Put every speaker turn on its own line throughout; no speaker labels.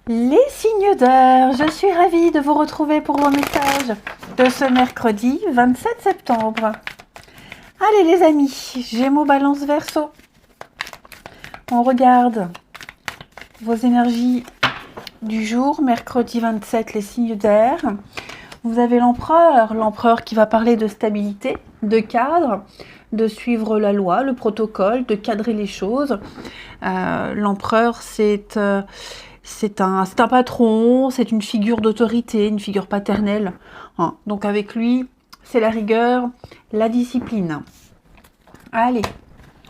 Les signes d'heure, je suis ravie de vous retrouver pour vos messages de ce mercredi 27 septembre. Allez les amis, Gémeaux, Balance, Verseau. On regarde vos énergies du jour, mercredi 27, les signes d'air. Vous avez l'empereur qui va parler de stabilité, de cadre, de suivre la loi, le protocole, de cadrer les choses. L'empereur, c'est un patron, c'est une figure d'autorité, une figure paternelle. Hein. Donc avec lui, c'est la rigueur, la discipline. Allez,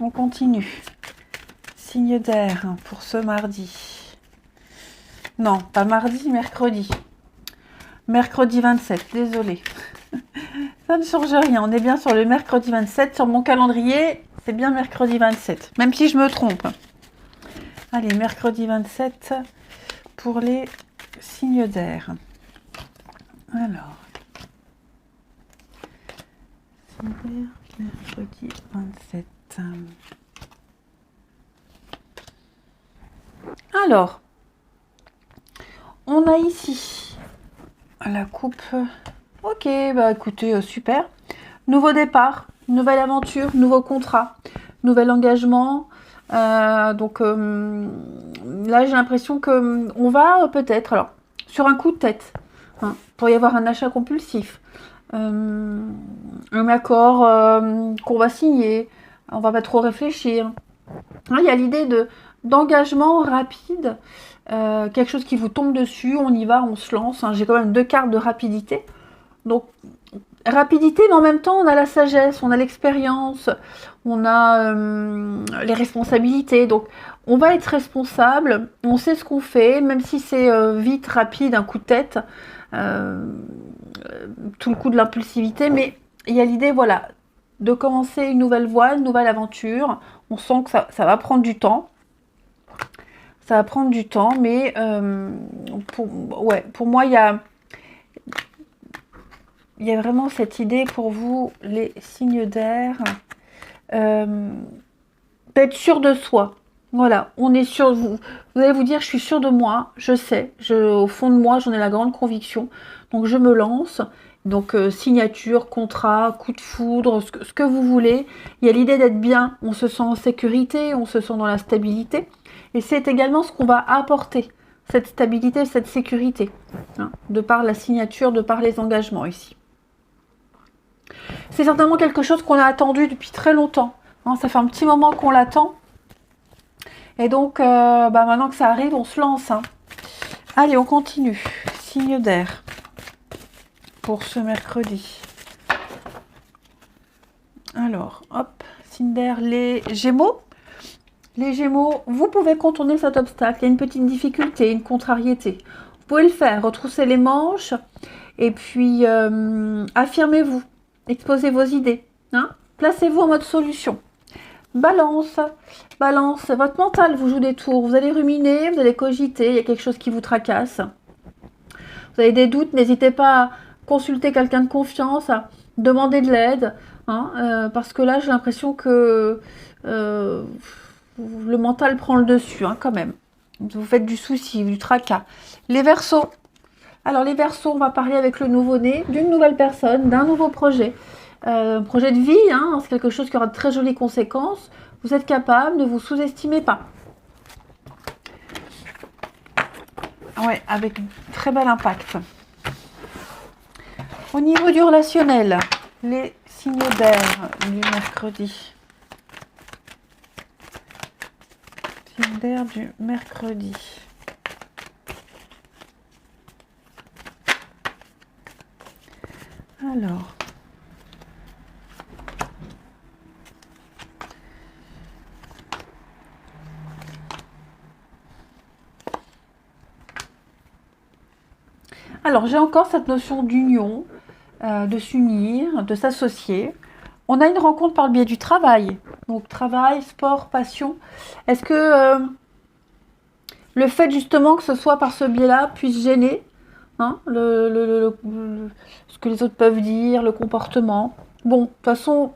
on continue. Signe d'air pour ce mardi. Non, pas mardi, mercredi. Mercredi 27, désolé. Ça ne change rien, on est bien sur le mercredi 27. Sur mon calendrier, c'est bien mercredi 27, même si je me trompe. Allez, mercredi 27 pour les signes d'air. Alors, signe d'air, mercredi 27. Alors, on a ici la coupe. Ok, bah écoutez, super. Nouveau départ, nouvelle aventure, nouveau contrat, nouvel engagement. Donc là, j'ai l'impression que on va peut-être, alors, sur un coup de tête, hein, pour y avoir un achat compulsif, un accord qu'on va signer, on va pas trop réfléchir. Hein, il y a l'idée d'engagement rapide, quelque chose qui vous tombe dessus, on y va, on se lance. Hein. J'ai quand même 2 cartes de rapidité. Donc, rapidité, mais en même temps, on a la sagesse, on a l'expérience, on a les responsabilités. Donc, on va être responsable, on sait ce qu'on fait, même si c'est vite, rapide, un coup de tête, tout le coup de l'impulsivité. Mais il y a l'idée, voilà, de commencer une nouvelle voie, une nouvelle aventure. On sent que ça va prendre du temps. Ça va prendre du temps, mais pour moi, il y a vraiment cette idée pour vous, les signes d'air, d'être sûr de soi. Voilà, on est sûr, vous allez vous dire, je suis sûr de moi, je sais, au fond de moi, j'en ai la grande conviction, donc je me lance. Donc signature, contrat, coup de foudre, ce que vous voulez. Il y a l'idée d'être bien, on se sent en sécurité, on se sent dans la stabilité. Et c'est également ce qu'on va apporter, cette stabilité, cette sécurité, hein, de par la signature, de par les engagements ici. C'est certainement quelque chose qu'on a attendu depuis très longtemps. Hein, ça fait un petit moment qu'on l'attend. Et donc, maintenant que ça arrive, on se lance. Hein. Allez, on continue. Signe d'air pour ce mercredi. Alors, hop, signe d'air, les Gémeaux. Les Gémeaux, vous pouvez contourner cet obstacle. Il y a une petite difficulté, une contrariété. Vous pouvez le faire, retrousser les manches et puis affirmez-vous. Exposez vos idées. Hein. Placez-vous en mode solution. Balance, votre mental vous joue des tours. Vous allez ruminer, vous allez cogiter, il y a quelque chose qui vous tracasse. Vous avez des doutes, n'hésitez pas à consulter quelqu'un de confiance, à demander de l'aide. Hein, parce que là, j'ai l'impression que le mental prend le dessus, hein, quand même. Vous faites du souci, du tracas. Les Verseaux. Alors les Verseaux, on va parler avec le nouveau-né, d'une nouvelle personne, d'un nouveau projet. Projet de vie, hein, c'est quelque chose qui aura de très jolies conséquences. Vous êtes capable, ne vous sous-estimez pas. Ouais, avec très bel impact. Au niveau du relationnel, les signes d'air du mercredi. Signes d'air du mercredi. Alors... Alors, j'ai encore cette notion d'union, de s'unir, de s'associer. On a une rencontre par le biais du travail. Donc, travail, sport, passion. Est-ce que le fait justement que ce soit par ce biais-là puisse gêner, hein, ce que les autres peuvent dire, le comportement. Bon, de toute façon,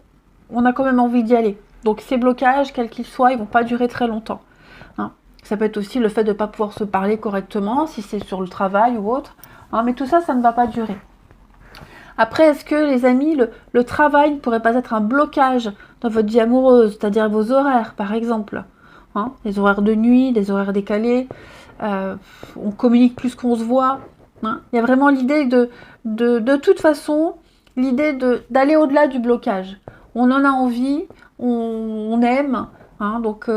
on a quand même envie d'y aller. Donc, ces blocages, quels qu'ils soient, ils ne vont pas durer très longtemps. Hein. Ça peut être aussi le fait de ne pas pouvoir se parler correctement, si c'est sur le travail ou autre. Hein, mais tout ça, ça ne va pas durer. Après, est-ce que les amis, le travail ne pourrait pas être un blocage dans votre vie amoureuse, c'est-à-dire vos horaires, par exemple, hein, les horaires de nuit, les horaires décalés, on communique plus qu'on se voit. Hein. Il y a vraiment l'idée de toute façon, l'idée d'aller au-delà du blocage. On en a envie, on aime, hein, donc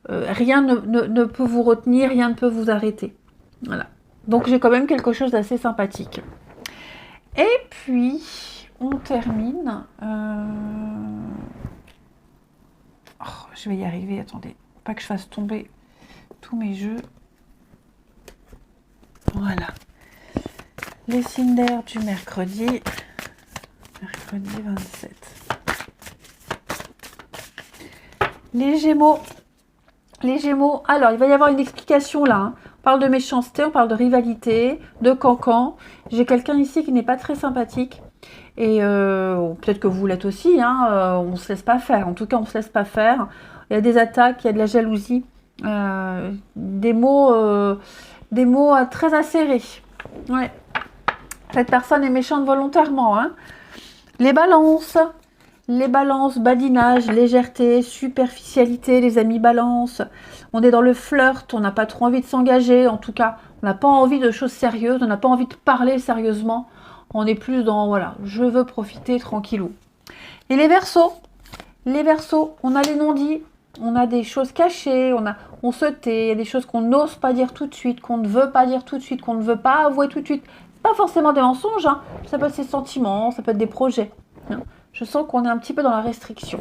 rien ne peut vous retenir, rien ne peut vous arrêter. Voilà. Donc j'ai quand même quelque chose d'assez sympathique. Et puis, on termine. Oh, je vais y arriver, attendez. Pas que je fasse tomber tous mes jeux. Voilà. Les signes d'air du mercredi. Mercredi 27. Les Gémeaux. Les Gémeaux. Alors, il va y avoir une explication là. Hein. On parle de méchanceté, on parle de rivalité, de cancan. J'ai quelqu'un ici qui n'est pas très sympathique. Et peut-être que vous l'êtes aussi. Hein, on ne se laisse pas faire. En tout cas, on ne se laisse pas faire. Il y a des attaques, il y a de la jalousie. Des mots très acérés. Ouais. Cette personne est méchante volontairement. Hein. Les balances, badinage, légèreté, superficialité, les amis balance. On est dans le flirt, on n'a pas trop envie de s'engager. En tout cas, on n'a pas envie de choses sérieuses, on n'a pas envie de parler sérieusement. On est plus dans, voilà, je veux profiter tranquillou. Et les Verseaux, on a les non-dits. On a des choses cachées, on se tait, il y a des choses qu'on n'ose pas dire tout de suite, qu'on ne veut pas dire tout de suite, qu'on ne veut pas avouer tout de suite. Pas forcément des mensonges, hein. Ça peut être ses sentiments, ça peut être des projets. Hein. Je sens qu'on est un petit peu dans la restriction.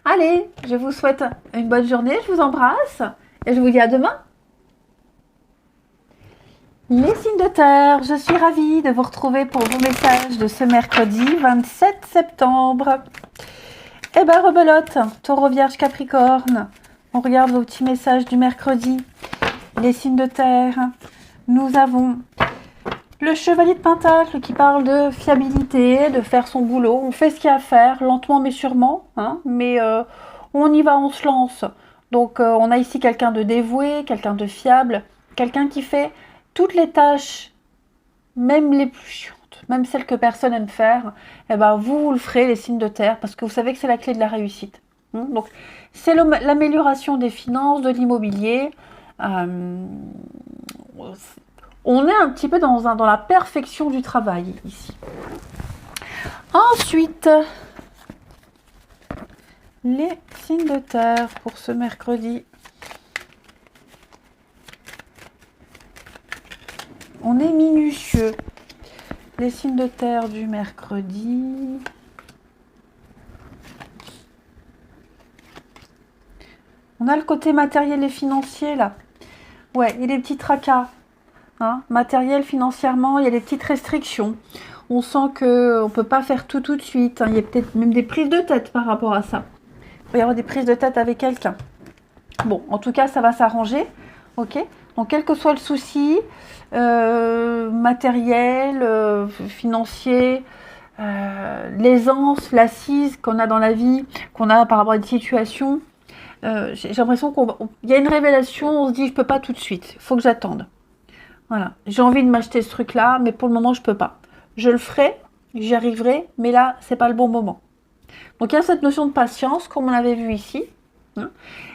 Allez, je vous souhaite une bonne journée, je vous embrasse et je vous dis à demain. Les signes de terre, je suis ravie de vous retrouver pour vos messages de ce mercredi 27 septembre. Eh ben, rebelote, Taureau, Vierge, Capricorne. On regarde vos petits messages du mercredi. Les signes de terre. Nous avons le Chevalier de Pentacle qui parle de fiabilité, de faire son boulot. On fait ce qu'il y a à faire, lentement mais sûrement. Hein, mais on y va, on se lance. Donc, on a ici quelqu'un de dévoué, quelqu'un de fiable, quelqu'un qui fait toutes les tâches, même les plus chiantes. Même celles que personne n'aime faire, eh ben vous le ferez, les signes de terre, parce que vous savez que c'est la clé de la réussite. Donc, c'est l'amélioration des finances, de l'immobilier. On est un petit peu dans la perfection du travail, ici. Ensuite, les signes de terre pour ce mercredi. On est minutieux. Les signes de terre du mercredi. On a le côté matériel et financier là. Ouais, il y a des petits tracas. Hein, matériel, financièrement, il y a des petites restrictions. On sent qu'on ne peut pas faire tout de suite. Hein. Il y a peut-être même des prises de tête par rapport à ça. Il va y avoir des prises de tête avec quelqu'un. Bon, en tout cas, ça va s'arranger. Ok. Donc, quel que soit le souci, matériel, financier, l'aisance, l'assise qu'on a dans la vie, qu'on a par rapport à une situation, j'ai l'impression qu'il y a une révélation, on se dit, je ne peux pas tout de suite, il faut que j'attende. Voilà, j'ai envie de m'acheter ce truc-là, mais pour le moment, je ne peux pas. Je le ferai, j'y arriverai, mais là, ce n'est pas le bon moment. Donc, il y a cette notion de patience, comme on l'avait vu ici. Hein.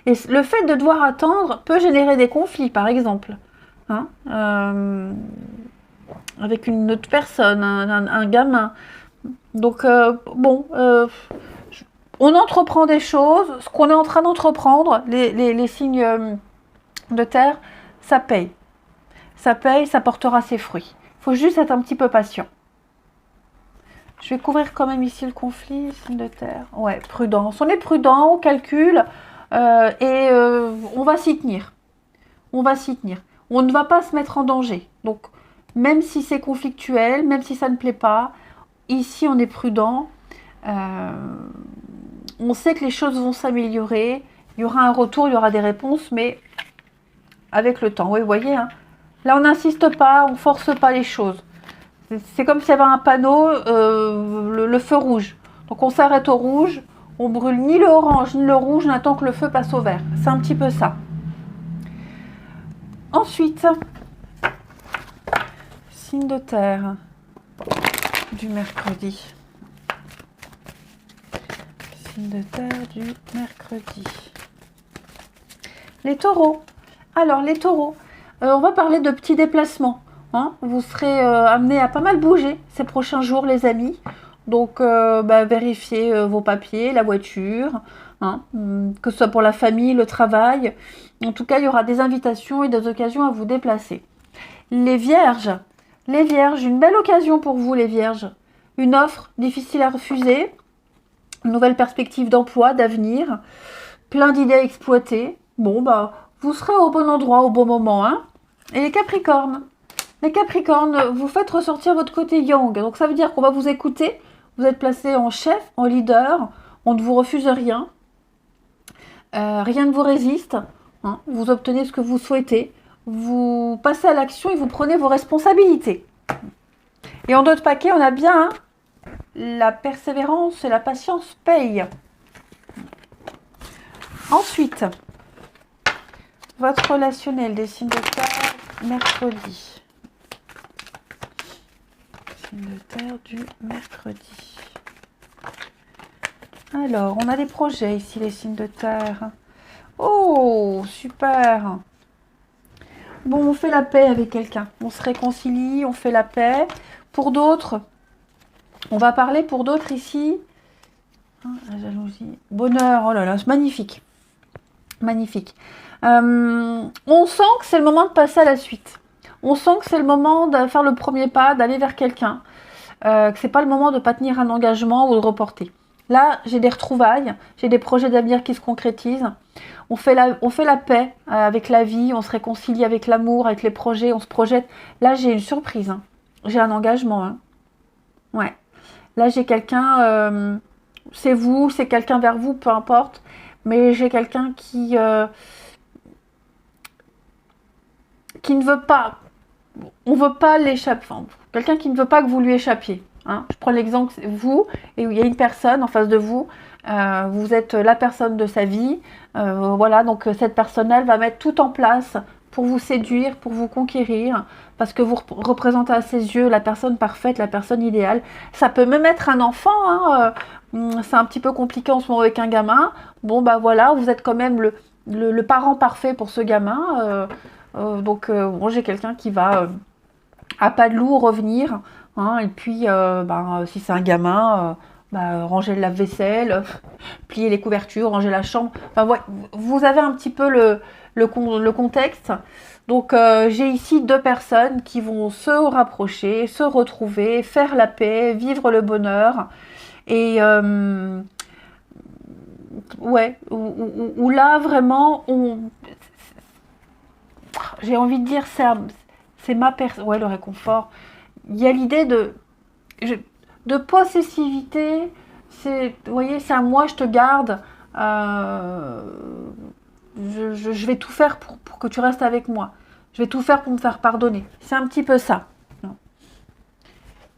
Et le fait de devoir attendre peut générer des conflits, par exemple. Hein, avec une autre personne, un gamin. Donc, on entreprend des choses. Ce qu'on est en train d'entreprendre, les signes de terre, ça paye. Ça paye, ça portera ses fruits. Il faut juste être un petit peu patient. Je vais couvrir quand même ici le conflit, signe de terre. Ouais, prudence. On est prudent, on calcule et on va s'y tenir. On va s'y tenir. On ne va pas se mettre en danger. Donc, même si c'est conflictuel, même si ça ne plaît pas, ici on est prudent. On sait que les choses vont s'améliorer. Il y aura un retour, il y aura des réponses, mais avec le temps. Oui, vous voyez, hein. Là, on n'insiste pas, on ne force pas les choses. C'est comme s'il y avait un panneau, le feu rouge. Donc, on s'arrête au rouge, on brûle ni le orange ni le rouge, on attend que le feu passe au vert. C'est un petit peu ça. Ensuite, signe de terre du mercredi. Signe de terre du mercredi. Les taureaux. Alors, les taureaux, on va parler de petits déplacements. Hein. Vous serez amenés à pas mal bouger ces prochains jours, les amis. Donc, vérifiez vos papiers, la voiture, hein, que ce soit pour la famille, le travail. En tout cas, il y aura des invitations et des occasions à vous déplacer. Les vierges, une belle occasion pour vous, les vierges. Une offre difficile à refuser, une nouvelle perspective d'emploi, d'avenir, plein d'idées à exploiter. Bon, vous serez au bon endroit, au bon moment. Hein. Et les capricornes, vous faites ressortir votre côté yang. Donc, ça veut dire qu'on va vous écouter. Vous êtes placé en chef, en leader. On ne vous refuse rien. Rien ne vous résiste. Hein. Vous obtenez ce que vous souhaitez. Vous passez à l'action et vous prenez vos responsabilités. Et en d'autres paquets, on a bien la persévérance et la patience payent. Ensuite, votre relationnel des signes de terre, mercredi. Signe de terre du mercredi. Alors, on a des projets ici, les signes de terre. Oh, super. Bon, on fait la paix avec quelqu'un. On se réconcilie, on fait la paix. Pour d'autres, on va parler pour d'autres ici. La jalousie. Bonheur, oh là là, c'est magnifique. Magnifique. On sent que c'est le moment de passer à la suite. On sent que c'est le moment de faire le premier pas, d'aller vers quelqu'un. Que c'est pas le moment de pas tenir un engagement ou de reporter. Là, j'ai des retrouvailles, j'ai des projets d'avenir qui se concrétisent. On fait la paix avec la vie, on se réconcilie avec l'amour, avec les projets, on se projette. Là, j'ai une surprise. Hein. J'ai un engagement. Hein. Ouais. Là, j'ai quelqu'un, c'est vous, c'est quelqu'un vers vous, peu importe. Mais j'ai quelqu'un qui ne veut pas. On ne veut pas l'échapper. Enfin, quelqu'un qui ne veut pas que vous lui échappiez. Hein. Je prends l'exemple, vous, et il y a une personne en face de vous. Vous êtes la personne de sa vie. Voilà, donc cette personne-là, elle va mettre tout en place pour vous séduire, pour vous conquérir, parce que vous représentez à ses yeux la personne parfaite, la personne idéale. Ça peut même être un enfant. Hein, c'est un petit peu compliqué en ce moment avec un gamin. Bon, voilà, vous êtes quand même le parent parfait pour ce gamin. Donc, j'ai quelqu'un qui va à pas de loup revenir. Hein, et puis, si c'est un gamin, ranger le lave-vaisselle, plier les couvertures, ranger la chambre. Enfin, ouais, vous avez un petit peu le contexte. Donc, j'ai ici deux personnes qui vont se rapprocher, se retrouver, faire la paix, vivre le bonheur. Et où là, vraiment, j'ai envie de dire, c'est ma personne. Ouais, le réconfort. Il y a l'idée de possessivité. Vous voyez, c'est à moi, je te garde. Je vais tout faire pour que tu restes avec moi. Je vais tout faire pour me faire pardonner. C'est un petit peu ça.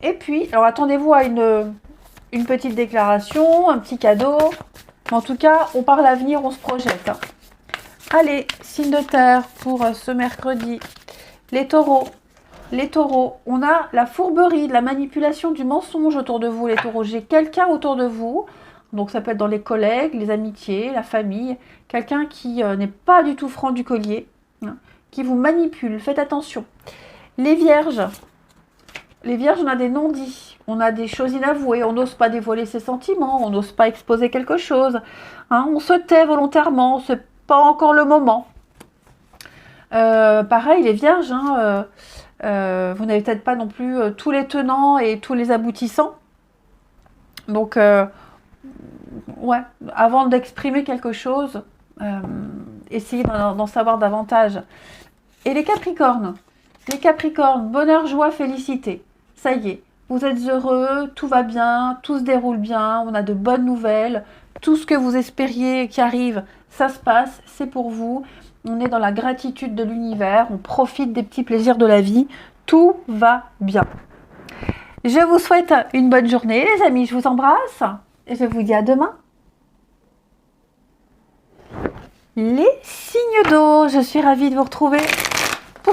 Et puis, alors attendez-vous à une petite déclaration, un petit cadeau. Mais en tout cas, on parle à l'avenir, on se projette. Hein. Allez, signe de terre pour ce mercredi. Les taureaux, on a la fourberie, de la manipulation, du mensonge autour de vous, les taureaux. J'ai quelqu'un autour de vous, donc ça peut être dans les collègues, les amitiés, la famille, quelqu'un qui n'est pas du tout franc du collier, hein, qui vous manipule, faites attention. Les vierges, on a des non-dits, on a des choses inavouées, on n'ose pas dévoiler ses sentiments, on n'ose pas exposer quelque chose, hein, on se tait volontairement, c'est pas encore le moment. Pareil, les vierges, hein, vous n'avez peut-être pas non plus tous les tenants et tous les aboutissants. Donc, avant d'exprimer quelque chose, essayez d'en savoir davantage. Et les capricornes, bonheur, joie, félicité. Ça y est, vous êtes heureux, tout va bien, tout se déroule bien, on a de bonnes nouvelles, tout ce que vous espériez qui arrive, ça se passe, c'est pour vous. On est dans la gratitude de l'univers, on profite des petits plaisirs de la vie, tout va bien. Je vous souhaite une bonne journée, les amis, je vous embrasse et je vous dis à demain. Les signes d'eau, je suis ravie de vous retrouver.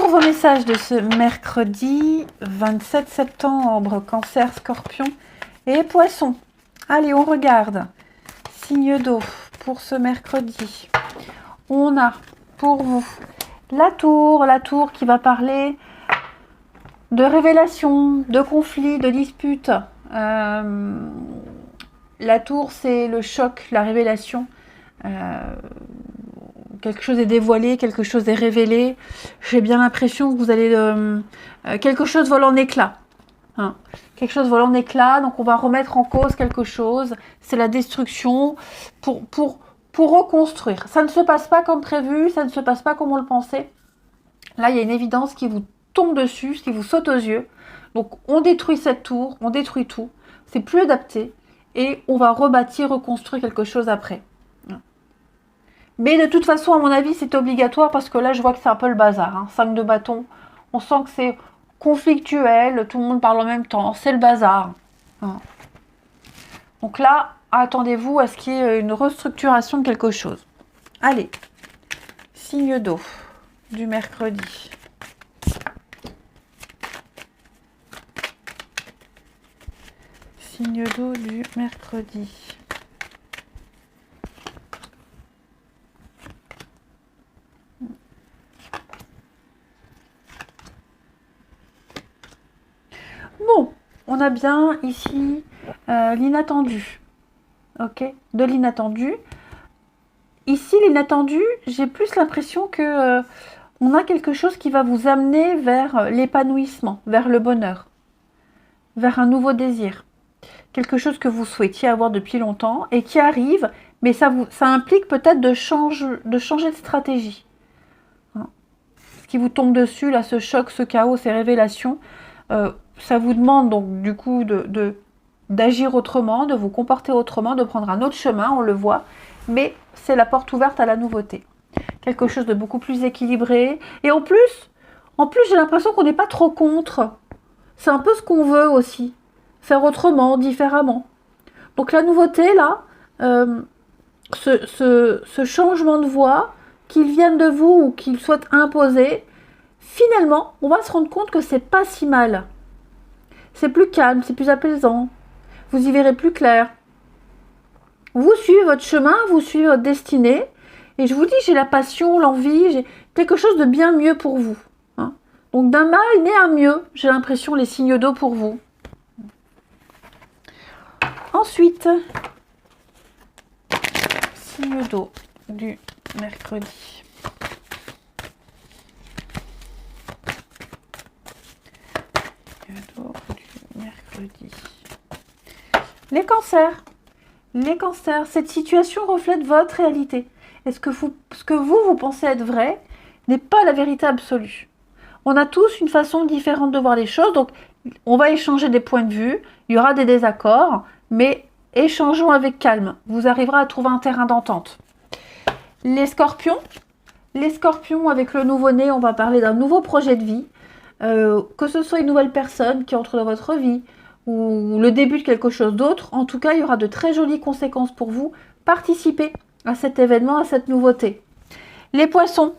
Pour vos messages de ce mercredi 27 septembre, Cancer, Scorpion et Poisson. Allez, on regarde. Signe d'eau pour ce mercredi. On a pour vous la tour qui va parler de révélation, de conflit, de dispute. La tour, c'est le choc, la révélation. Quelque chose est dévoilé, quelque chose est révélé. J'ai bien l'impression que vous allez... quelque chose vole en éclats. Hein. Quelque chose vole en éclats, donc on va remettre en cause quelque chose. C'est la destruction pour reconstruire. Ça ne se passe pas comme prévu, ça ne se passe pas comme on le pensait. Là, il y a une évidence qui vous tombe dessus, qui vous saute aux yeux. Donc, on détruit cette tour, on détruit tout. C'est plus adapté. Et on va rebâtir, reconstruire quelque chose après. Mais de toute façon, à mon avis, c'est obligatoire parce que là, je vois que c'est un peu le bazar. Hein. 5 de bâton. On sent que c'est conflictuel. Tout le monde parle en même temps. C'est le bazar. Hein. Donc là, attendez-vous à ce qu'il y ait une restructuration de quelque chose. Allez. Signe d'eau du mercredi. Signe d'eau du mercredi. Bon, on a bien ici l'inattendu. Ok, de l'inattendu. Ici, l'inattendu, j'ai plus l'impression que on a quelque chose qui va vous amener vers l'épanouissement, vers le bonheur, vers un nouveau désir. Quelque chose que vous souhaitiez avoir depuis longtemps et qui arrive, mais ça implique peut-être de changer de stratégie. Hein. Ce qui vous tombe dessus, là, ce choc, ce chaos, ces révélations, ça vous demande donc du coup d'agir autrement, de vous comporter autrement, de prendre un autre chemin, on le voit, mais c'est la porte ouverte à la nouveauté. Quelque chose de beaucoup plus équilibré. Et en plus j'ai l'impression qu'on n'est pas trop contre. C'est un peu ce qu'on veut aussi. Faire autrement, différemment. Donc la nouveauté, là, ce changement de voie, qu'il vienne de vous ou qu'il soit imposé, finalement, on va se rendre compte que c'est pas si mal. C'est plus calme, c'est plus apaisant. Vous y verrez plus clair. Vous suivez votre chemin, vous suivez votre destinée. Et je vous dis, j'ai la passion, l'envie, j'ai quelque chose de bien mieux pour vous. Hein. Donc d'un mal naît un mieux, j'ai l'impression, les signes d'eau pour vous. Ensuite, signe d'eau du mercredi. Signe d'eau du mercredi. Les cancers. Les cancers, cette situation reflète votre réalité. Est-ce que ce que vous pensez être vrai n'est pas la vérité absolue? On a tous une façon différente de voir les choses, donc on va échanger des points de vue, il y aura des désaccords, mais échangeons avec calme. Vous arriverez à trouver un terrain d'entente. Les scorpions, avec le nouveau-né, on va parler d'un nouveau projet de vie, que ce soit une nouvelle personne qui entre dans votre vie, ou le début de quelque chose d'autre. En tout cas, il y aura de très jolies conséquences pour vous. Participez à cet événement, à cette nouveauté. Les poissons,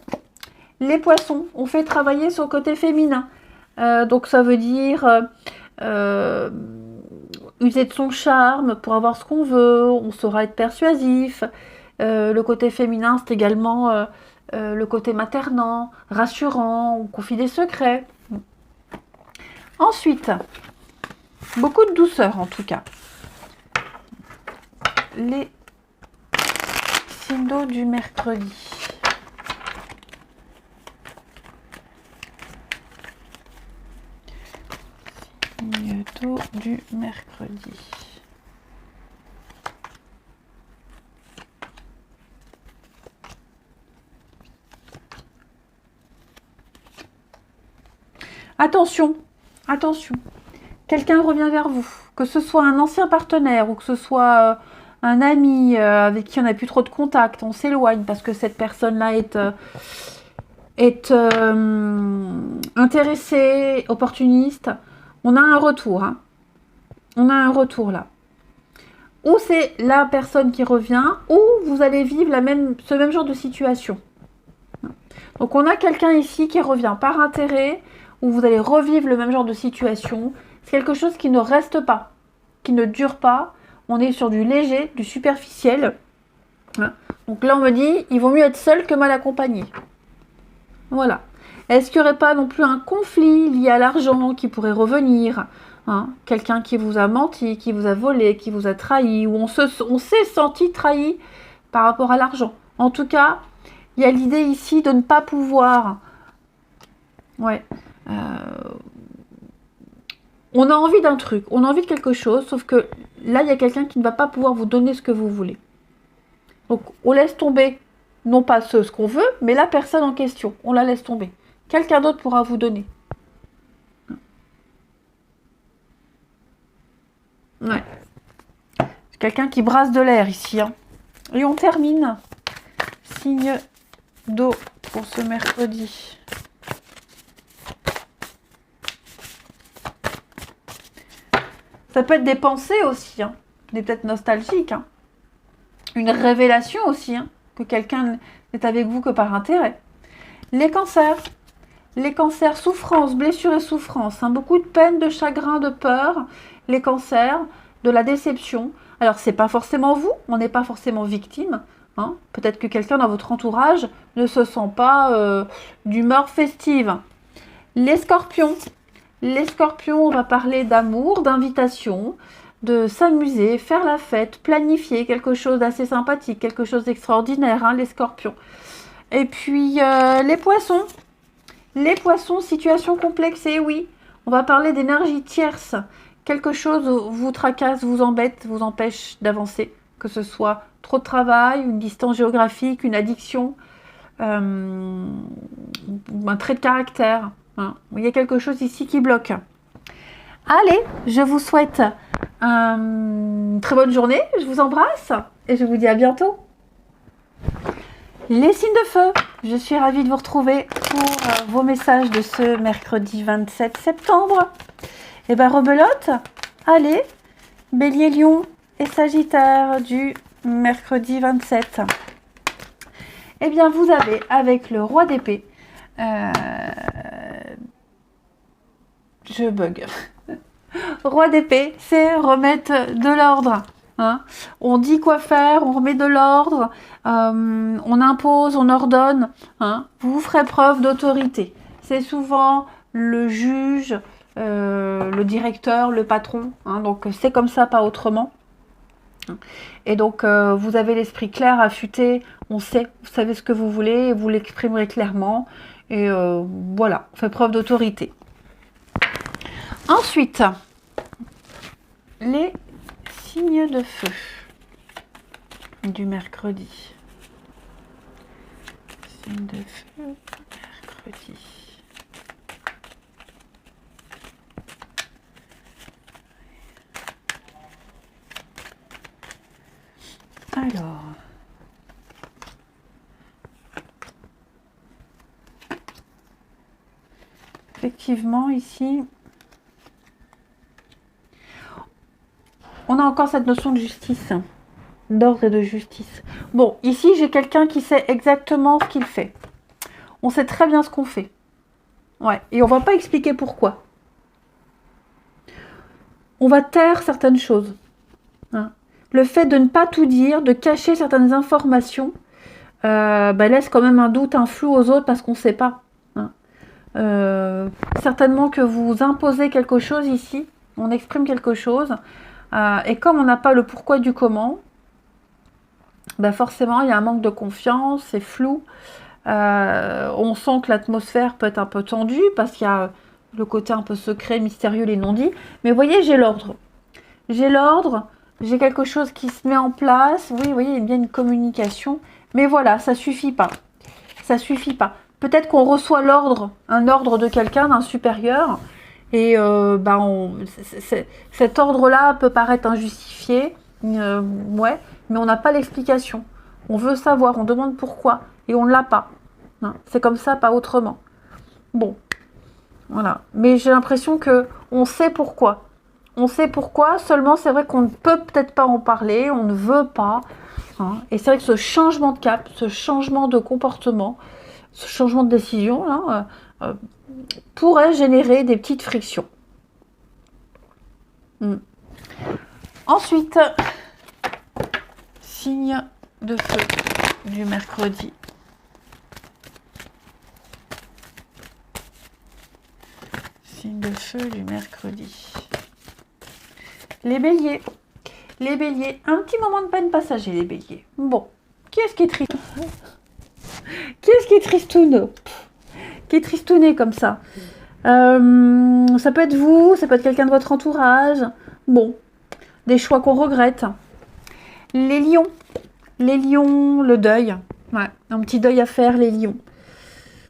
on fait travailler sur le côté féminin. Donc ça veut dire user de son charme pour avoir ce qu'on veut, on saura être persuasif. Le côté féminin, c'est également le côté maternant, rassurant, on confie des secrets. Ensuite, beaucoup de douceur en tout cas. Les signes d'eau du mercredi. Signe d'eau du mercredi. Attention, attention. Quelqu'un revient vers vous, que ce soit un ancien partenaire ou que ce soit un ami avec qui on n'a plus trop de contact, on s'éloigne parce que cette personne-là est intéressée, opportuniste. On a un retour, hein. On a un retour là. Ou c'est la personne qui revient, ou vous allez vivre ce même genre de situation. Donc on a quelqu'un ici qui revient par intérêt, où vous allez revivre le même genre de situation. C'est quelque chose qui ne reste pas, qui ne dure pas. On est sur du léger, du superficiel. Donc là on me dit, il vaut mieux être seul que mal accompagné. Voilà. Est-ce qu'il n'y aurait pas non plus un conflit lié à l'argent qui pourrait revenir, quelqu'un qui vous a menti, qui vous a volé, qui vous a trahi, ou on s'est senti trahi par rapport à l'argent. En tout cas, il y a l'idée ici de ne pas pouvoir... Ouais. On a envie d'un truc, on a envie de quelque chose, sauf que là, il y a quelqu'un qui ne va pas pouvoir vous donner ce que vous voulez. Donc, on laisse tomber, non pas ce qu'on veut, mais la personne en question, on la laisse tomber. Quelqu'un d'autre pourra vous donner. Ouais. C'est quelqu'un qui brasse de l'air ici. Et on termine. Signe d'eau pour ce mercredi. Ça peut être des pensées aussi. Des peut-être nostalgiques. Une révélation aussi. Que quelqu'un n'est avec vous que par intérêt. Les cancers. Les cancers, souffrance, blessure et souffrance. Beaucoup de peine, de chagrin, de peur. Les cancers, de la déception. Alors, c'est pas forcément vous, on n'est pas forcément victime. Peut-être que quelqu'un dans votre entourage ne se sent pas d'humeur festive. Les scorpions. Les scorpions, on va parler d'amour, d'invitation, de s'amuser, faire la fête, planifier quelque chose d'assez sympathique, quelque chose d'extraordinaire, les scorpions. Et puis, les poissons. Les poissons, situation complexée, oui. On va parler d'énergie tierce. Quelque chose vous tracasse, vous embête, vous empêche d'avancer. Que ce soit trop de travail, une distance géographique, une addiction, un trait de caractère. Il y a quelque chose ici qui bloque. Allez, je vous souhaite une très bonne journée. Je vous embrasse et je vous dis à bientôt. Les signes de feu, je suis ravie de vous retrouver pour vos messages de ce mercredi 27 septembre. Et ben rebelote, allez, Bélier, Lion et Sagittaire du mercredi 27. Eh bien vous avez avec le roi d'épée, je bug. Roi d'épée, c'est remettre de l'ordre. On dit quoi faire, on remet de l'ordre, on impose, on ordonne. Vous ferez preuve d'autorité. C'est souvent le juge, le directeur, le patron. Donc c'est comme ça, pas autrement. Et donc vous avez l'esprit clair, affûté. Vous savez ce que vous voulez, et vous l'exprimerez clairement. Et voilà, on fait preuve d'autorité. Ensuite, les signes de feu du mercredi. Signes de feu mercredi. Alors, effectivement, ici, on a encore cette notion de justice, d'ordre et de justice. Bon, ici, j'ai quelqu'un qui sait exactement ce qu'il fait. On sait très bien ce qu'on fait. Ouais, et on va pas expliquer pourquoi. On va taire certaines choses. Le fait de ne pas tout dire, de cacher certaines informations, laisse quand même un doute, un flou aux autres parce qu'on ne sait pas. Certainement que vous imposez quelque chose ici, on exprime quelque chose, et comme on n'a pas le pourquoi du comment, forcément il y a un manque de confiance, c'est flou. On sent que l'atmosphère peut être un peu tendue parce qu'il y a le côté un peu secret, mystérieux, les non-dits. Mais vous voyez, j'ai l'ordre. J'ai l'ordre. J'ai quelque chose qui se met en place. Oui, vous voyez, il y a bien une communication. Mais voilà, ça suffit pas. Ça suffit pas. Peut-être qu'on reçoit l'ordre, un ordre de quelqu'un, d'un supérieur. Et cet ordre-là peut paraître injustifié. Ouais, mais on n'a pas l'explication. On veut savoir, on demande pourquoi. Et on ne l'a pas. C'est comme ça, pas autrement. Bon, voilà. Mais j'ai l'impression qu'on sait pourquoi. On sait pourquoi, seulement c'est vrai qu'on ne peut peut-être pas en parler, on ne veut pas. Et c'est vrai que ce changement de cap, ce changement de comportement, ce changement de décision là, pourrait générer des petites frictions. Ensuite, signe de feu du mercredi. Signe de feu du mercredi. Les béliers. Les béliers, un petit moment de peine passager, les béliers. Bon, qui est-ce qui est triste? Qui est-ce qui est tristoune? Qui est tristouné comme ça? Ça peut être vous, ça peut être quelqu'un de votre entourage. Bon, des choix qu'on regrette. Les lions, le deuil. Ouais, un petit deuil à faire, les lions.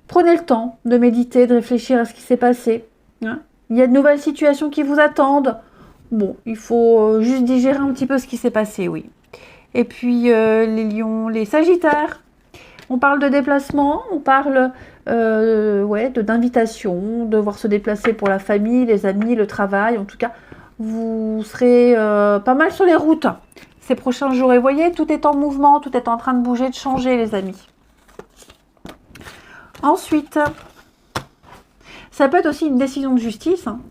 Prenez le temps de méditer, de réfléchir à ce qui s'est passé. Hein. Il y a de nouvelles situations qui vous attendent. Bon, il faut juste digérer un petit peu ce qui s'est passé, oui. Et puis, les lions, les sagittaires. On parle de déplacement, on parle d'invitation, de devoir se déplacer pour la famille, les amis, le travail. En tout cas, vous serez pas mal sur les routes ces prochains jours. Et vous voyez, tout est en mouvement, tout est en train de bouger, de changer, les amis. Ensuite, ça peut être aussi une décision de justice. Hein.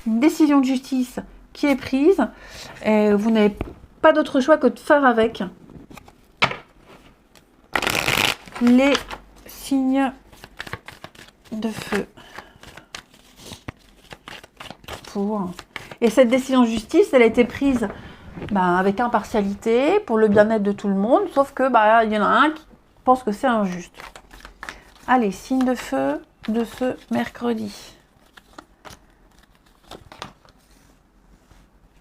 Une décision de justice qui est prise. Et vous n'avez pas d'autre choix que de faire avec. Les signes de feu. Et cette décision de justice, elle a été prise avec impartialité, pour le bien-être de tout le monde, sauf que il y en a un qui pense que c'est injuste. Allez, signe de feu de ce mercredi.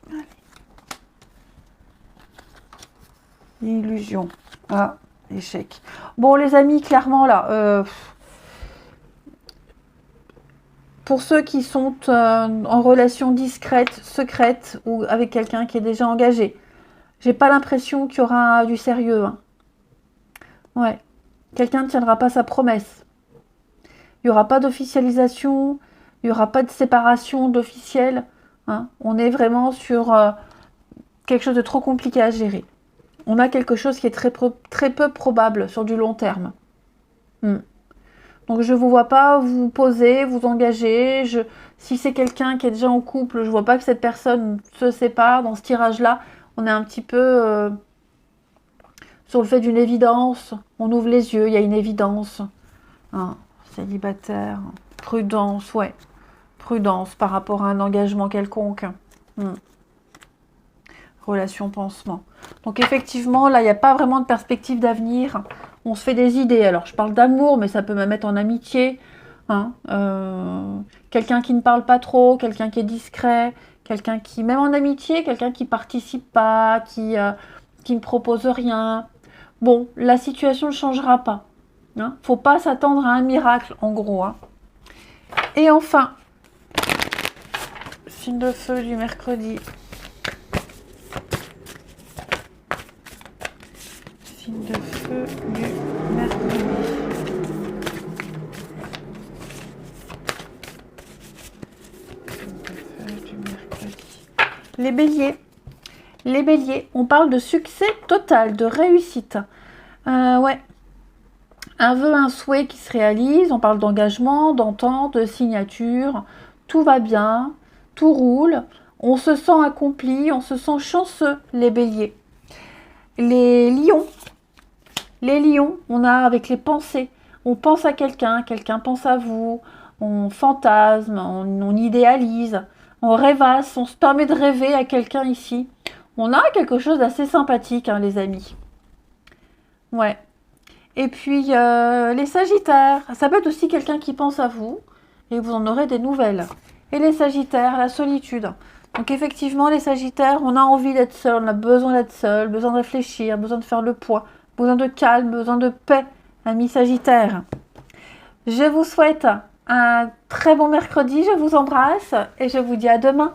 Allez. Illusion. Ah, échec. Bon, les amis, clairement, là, pour ceux qui sont en relation discrète, secrète, ou avec quelqu'un qui est déjà engagé, j'ai pas l'impression qu'il y aura du sérieux. Hein. Ouais. Quelqu'un ne tiendra pas sa promesse. Il n'y aura pas d'officialisation, il n'y aura pas de séparation d'officiel. Hein. On est vraiment sur quelque chose de trop compliqué à gérer. On a quelque chose qui est très peu probable sur du long terme. Donc je ne vous vois pas vous poser, vous engager. Si c'est quelqu'un qui est déjà en couple, je ne vois pas que cette personne se sépare. Dans ce tirage-là, on est un petit peu sur le fait d'une évidence. On ouvre les yeux, il y a une évidence. Hein, célibataire, prudence, ouais. Prudence par rapport à un engagement quelconque. Relation pansement. Donc effectivement, là, il n'y a pas vraiment de perspective d'avenir. On se fait des idées. Alors, je parle d'amour, mais ça peut même être en amitié. Hein, quelqu'un qui ne parle pas trop, quelqu'un qui est discret, quelqu'un qui, même en amitié, quelqu'un qui participe pas, qui ne propose rien. Bon, la situation ne changera pas. Hein, faut pas s'attendre à un miracle, en gros. Hein. Et enfin, signe de feu du mercredi. Signe de feu du mercredi. Les béliers. Les béliers, on parle de succès total, de réussite. Ouais. Un vœu, un souhait qui se réalise. On parle d'engagement, d'entente, de signature. Tout va bien, tout roule. On se sent accompli, on se sent chanceux, les béliers. Les lions. Les lions, on a avec les pensées. On pense à quelqu'un, quelqu'un pense à vous. On fantasme, on idéalise. On rêvasse, on se permet de rêver à quelqu'un ici. On a quelque chose d'assez sympathique, hein, les amis. Ouais. Et puis, les sagittaires, ça peut être aussi quelqu'un qui pense à vous, et vous en aurez des nouvelles. Et les sagittaires, la solitude. Donc effectivement, les sagittaires, on a envie d'être seul, on a besoin d'être seul, besoin de réfléchir, besoin de faire le point, besoin de calme, besoin de paix, amis sagittaires. Je vous souhaite un très bon mercredi, je vous embrasse, et je vous dis à demain.